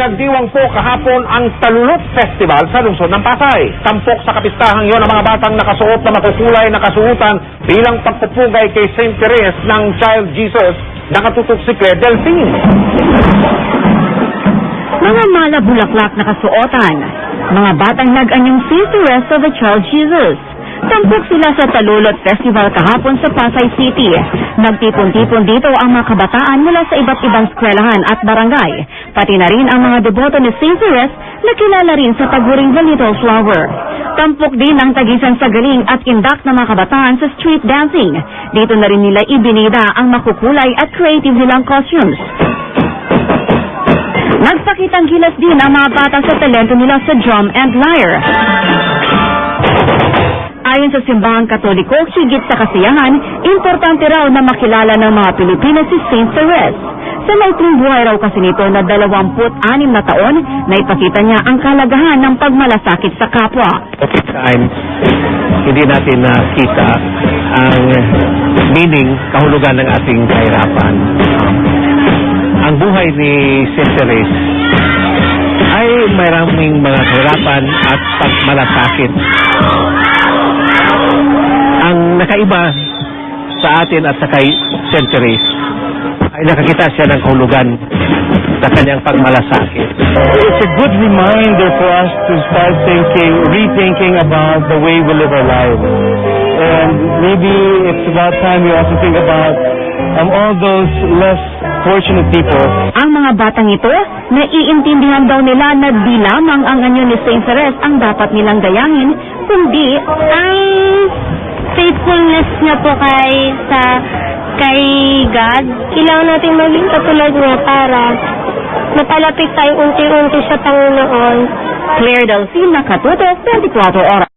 Ipinagdiwang po kahapon ang Talulot Festival sa lungsod ng Pasay. Tampok sa kapistahang yon ang mga batang nakasuot na makukulay na kasuotan bilang pagpupugay kay St. Therese ng Child Jesus na katutok si Claire Delphine. Mga malabulaklak na kasuotan, mga batang nag-anyong St. Therese of the Child Jesus. Tampok sila sa Talulot Festival kahapon sa Pasay City. Nagtipon-tipon dito ang mga kabataan mula sa iba't ibang eskwelahan at barangay, pati na rin ang mga deboto ni St. Therese na kilala rin sa paguring The Little Flower. Tampok din ang tagisan sa galing at indak ng mga kabataan sa street dancing. Dito na rin nila ibinida ang makukulay at creative nilang costumes. Nagpakitang gilas din ang mga bata sa talento nila sa drum and lyre. Ayon sa simbahang Katoliko, higit sa kasiyahan, importante raw na makilala ng mga Pilipino si St. Therese. Sa maikling buhay raw kasi nito na 26 na taon, na ipakita niya ang kalagahan ng pagmalasakit sa kapwa. Times, hindi natin nakita ang meaning, kahulugan ng ating kahirapan. Ang buhay ni St. Therese ay maraming mga kahirapan at pagmalasakit. Ang nakaiba sa atin at sa kay St. Therese ay nakakita siya ng kahulugan sa kanyang pagmalasakit. It's a good reminder for us to start rethinking about the way we live our lives. And maybe it's about time we also think about all those less fortunate people. Ang mga batang ito, naiintindihan daw nila na di lamang ang anyo ni St. Therese ang dapat nilang gayahin, kundi ang faithfulness niya po kay God. Kailangan natin maging katulad niya para mapalapit tayo unti-unti sa Panginoon. Claire Delphine, nakatutok 24 oras.